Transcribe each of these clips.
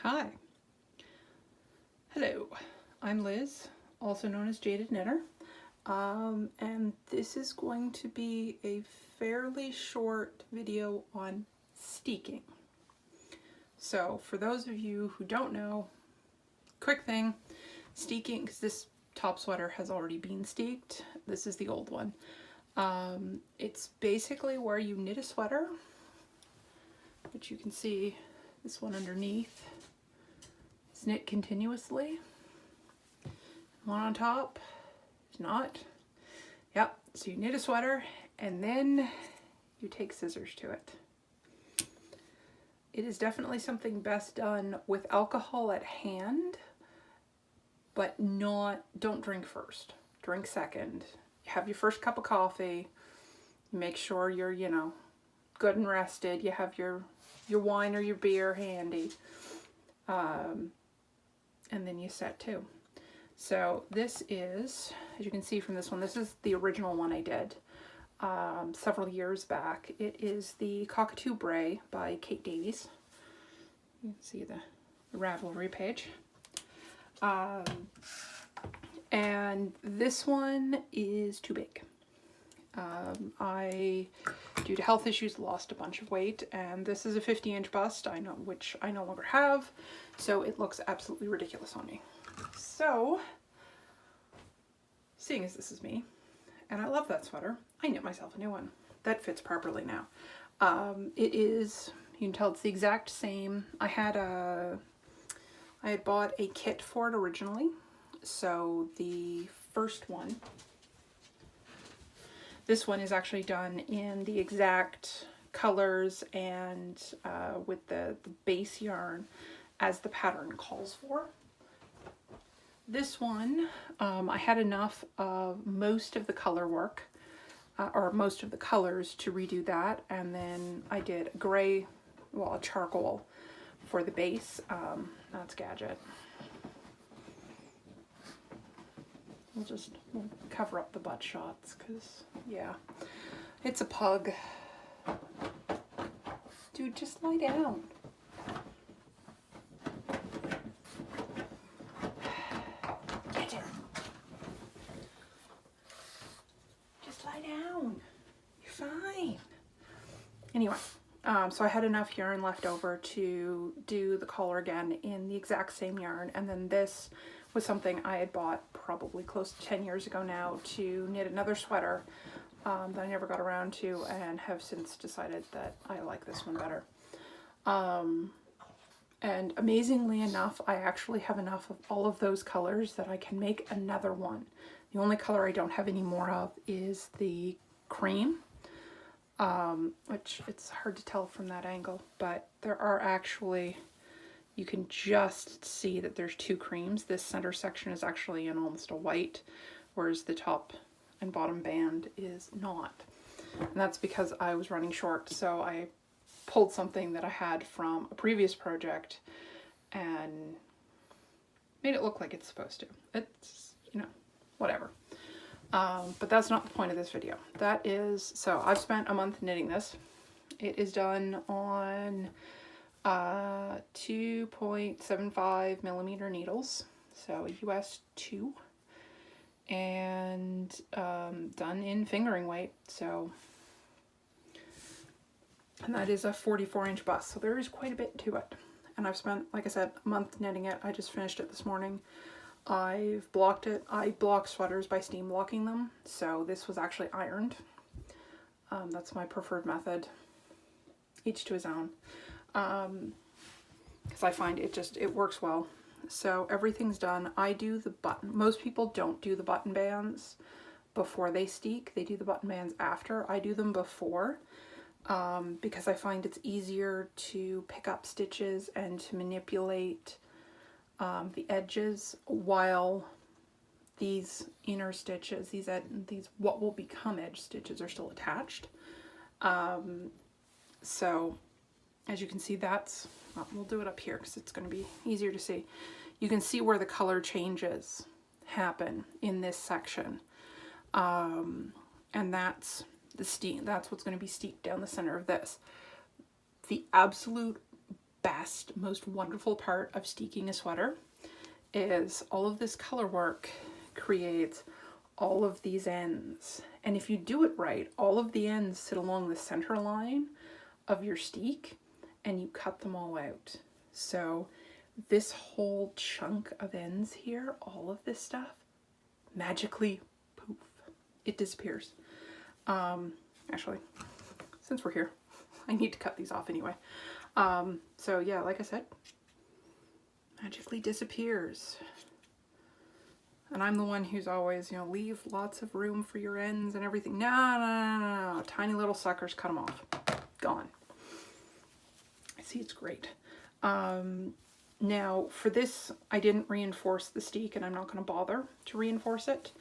Hi. Hello. I'm Liz, also known as Jaded Knitter, and this is going to be a fairly short video on steeking. So for those of you who don't know, quick thing, steeking, because this top sweater has already been steeked. This is the old one. It's basically where you knit a sweater, which you can see this one underneath. It's knit continuously. One on top is not. Yep, so you knit a sweater and then you take scissors to it. It is definitely something best done with alcohol at hand, but don't drink first. Drink second. You have your first cup of coffee. You make sure you're, good and rested. You have your wine or your beer handy. And then you set to. So this is, as you can see from this one, this is the original one I did several years back. It is the Cockatoo Bray by Kate Davies. You can see the Ravelry page. And this one is too big. I, due to health issues, lost a bunch of weight, and this is a 50-inch bust, which I no longer have, so it looks absolutely ridiculous on me. So, seeing as this is me, and I love that sweater, I knit myself a new one that fits properly now. It is, you can tell it's the exact same. I had bought a kit for it originally, so the first one, this one is actually done in the exact colors and with the base yarn as the pattern calls for. This one, I had enough of most of the color work, or most of the colors to redo that, and then I did a gray, well, a charcoal for the base. That's Gadget. We'll cover up the butt shots, because, yeah, it's a pug. Dude, just lie down. Get it. Just lie down. You're fine. Anyway, so I had enough yarn left over to do the collar again in the exact same yarn, and then this was something I had bought probably close to 10 years ago now to knit another sweater that I never got around to, and have since decided that I like this one better. And amazingly enough, I actually have enough of all of those colors that I can make another one. The only color I don't have any more of is the cream, which it's hard to tell from that angle, but there are actually, you can just see that there's two creams. This center section is actually in almost a white, whereas the top and bottom band is not. And that's because I was running short, so I pulled something that I had from a previous project and made it look like it's supposed to. It's, whatever. But that's not the point of this video. That is, so I've spent a month knitting this. It is done on 2.75 millimeter needles, so US 2, and done in fingering weight, so, and that is a 44-inch bust, so there is quite a bit to it. And I've spent, like I said, a month knitting it. I just finished it this morning. I've blocked it. I block sweaters by steam blocking them, so this was actually ironed. That's my preferred method, each to his own. Because I find it works well. So everything's done. I do the button. Most people don't do the button bands before they steek. They do the button bands after. I do them before, because I find it's easier to pick up stitches and to manipulate the edges while these inner stitches, these what will become edge stitches, are still attached. So as you can see, that's, we'll do it up here because it's going to be easier to see. You can see where the color changes happen in this section. And that's the steek. That's what's going to be steeked down the center of this. The absolute best, most wonderful part of steeking a sweater is all of this color work creates all of these ends. And if you do it right, all of the ends sit along the center line of your steek and you cut them all out. So this whole chunk of ends here, all of this stuff, magically, poof, it disappears. Actually, since we're here, I need to cut these off anyway. So yeah, like I said, magically disappears. And I'm the one who's always, you know, leave lots of room for your ends and everything. No. Tiny little suckers, cut them off. Gone. See, it's great. Now, for this, I didn't reinforce the steek, and I'm not going to bother to reinforce it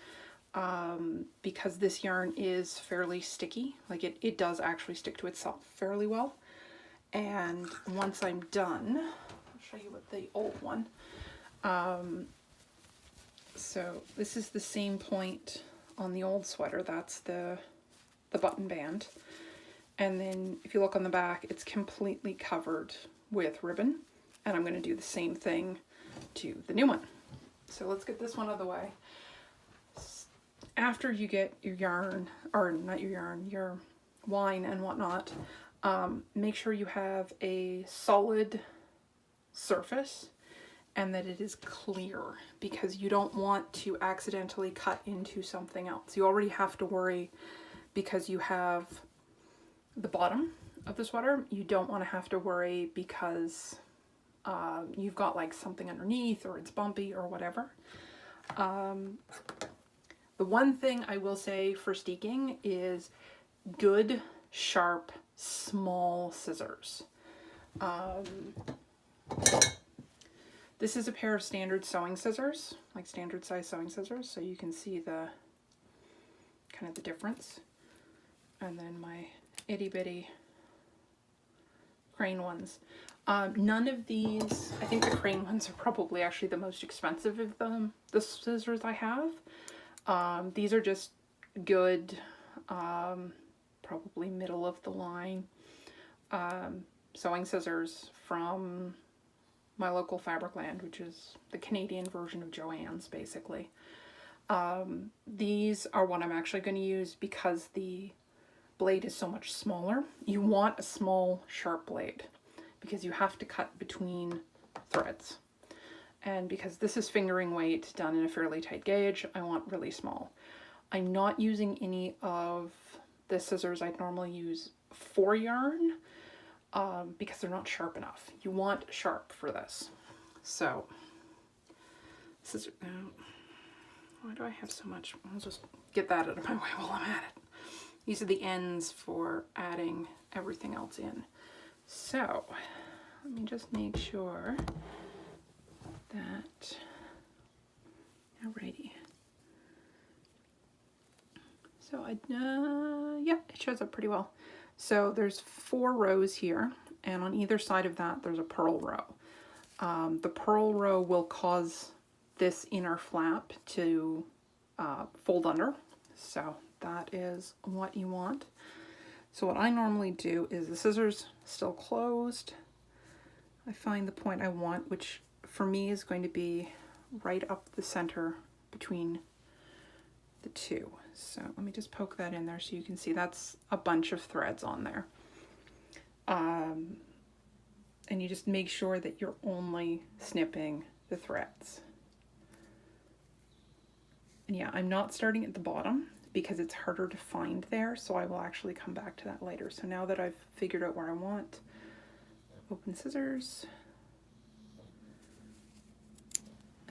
because this yarn is fairly sticky. Like, it does actually stick to itself fairly well. And once I'm done, I'll show you what the old one. So this is the same point on the old sweater. That's the button band. And then if you look on the back, it's completely covered with ribbon. And I'm going to do the same thing to the new one. So let's get this one out of the way. After you get your yarn, or not your yarn, your wine and whatnot, make sure you have a solid surface and that it is clear, because you don't want to accidentally cut into something else. You already have to worry because you have the bottom of the sweater. You don't want to have to worry because you've got like something underneath or it's bumpy or whatever. The one thing I will say for steeking is good, sharp, small scissors. This is a pair of standard sewing scissors, like standard size sewing scissors, so you can see the kind of the difference. And then my itty bitty crane ones. None of these, I think the crane ones are probably actually the most expensive of them, the scissors I have. These are just good, probably middle of the line sewing scissors from my local Fabricland, which is the Canadian version of Joann's, basically. These are what I'm actually going to use because the blade is so much smaller. You want a small, sharp blade because you have to cut between threads. And because this is fingering weight done in a fairly tight gauge, I want really small. I'm not using any of the scissors I'd normally use for yarn because they're not sharp enough. You want sharp for this. So, scissor, why do I have so much? I'll just get that out of my way while I'm at it. These are the ends for adding everything else in. So, let me just make sure that, alrighty. So yeah, it shows up pretty well. So there's 4 rows here, and on either side of that there's a purl row. The purl row will cause this inner flap to fold under, so that is what you want. So what I normally do is the scissors still closed. I find the point I want, which for me is going to be right up the center between the two. So let me just poke that in there so you can see that's a bunch of threads on there. And you just make sure that you're only snipping the threads. And yeah, I'm not starting at the bottom because it's harder to find there, so I will actually come back to that later. So now that I've figured out where I want, open scissors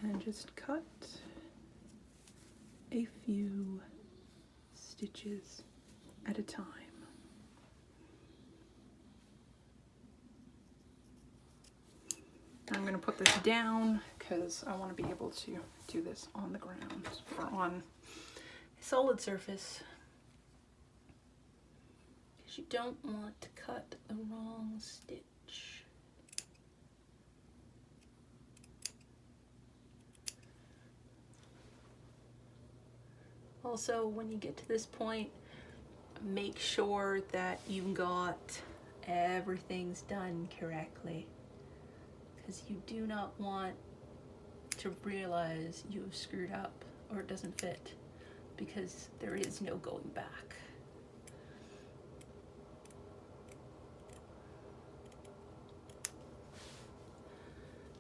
and just cut a few stitches at a time. I'm going to put this down because I want to be able to do this on the ground or on a solid surface, because you don't want to cut the wrong stitch. Also, when you get to this point, make sure that you've got everything's done correctly. because you do not want to realize you've screwed up or it doesn't fit, because there is no going back.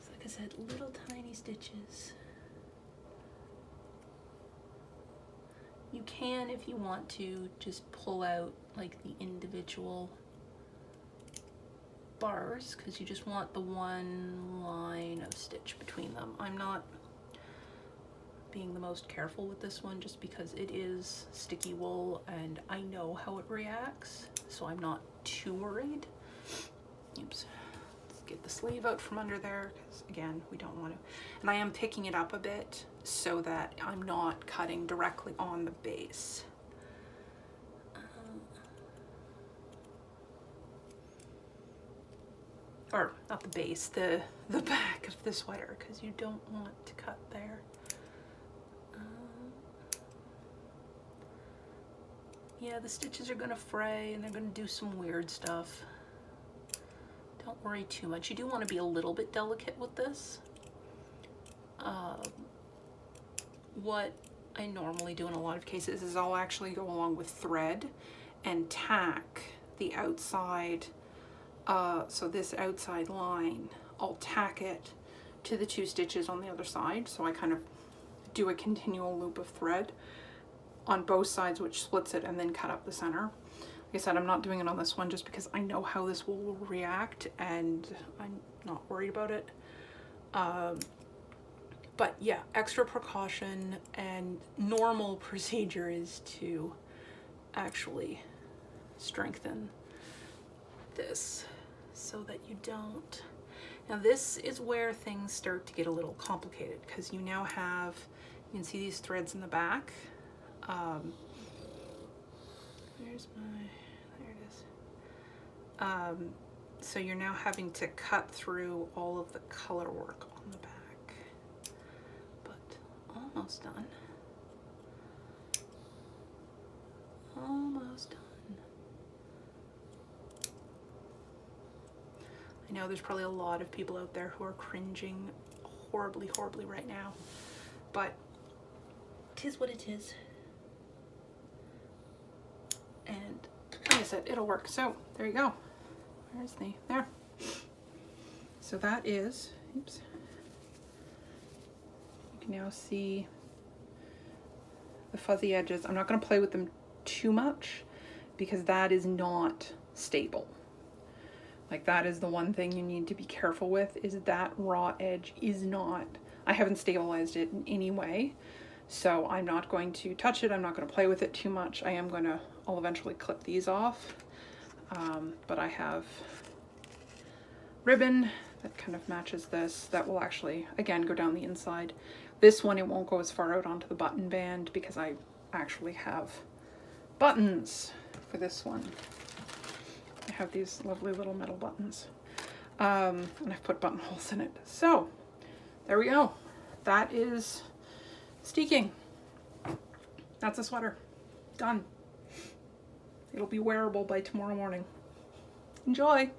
So like I said, little tiny stitches. You can, if you want to, just pull out like the individual bars, because you just want the one line of stitch between them. I'm not being the most careful with this one just because it is sticky wool and I know how it reacts, so I'm not too worried. Oops. Let's get the sleeve out from under there, because again, we don't want to. And I am picking it up a bit so that I'm not cutting directly on the base. Or not the base, the back of the sweater, because you don't want to cut there. Yeah, the stitches are gonna fray and they're gonna do some weird stuff. Don't worry too much. You do want to be a little bit delicate with this. What I normally do in a lot of cases is I'll actually go along with thread and tack the outside, so this outside line, I'll tack it to the 2 stitches on the other side. So I kind of do a continual loop of thread on both sides, which splits it, and then cut up the center. Like I said, I'm not doing it on this one just because I know how this wool will react and I'm not worried about it. But yeah, extra precaution and normal procedure is to actually strengthen this so that you don't. Now this is where things start to get a little complicated, because you now have, you can see these threads in the back. There's my, there it is. So you're now having to cut through all of the color work on the back, but almost done. Almost done. I know there's probably a lot of people out there who are cringing horribly, horribly right now, but 'tis what it is. And like I said, it'll work. So there you go. There's the, there. So that is, oops. You can now see the fuzzy edges. I'm not going to play with them too much because that is not stable. Like, that is the one thing you need to be careful with, is that raw edge is not, I haven't stabilized it in any way. So I'm not going to touch it. I'm not going to play with it too much. I'll eventually clip these off. But I have ribbon that kind of matches this that will actually, again, go down the inside. This one, it won't go as far out onto the button band because I actually have buttons for this one. I have these lovely little metal buttons. And I've put buttonholes in it. So there we go. That is steeking. That's a sweater. Done. It'll be wearable by tomorrow morning. Enjoy!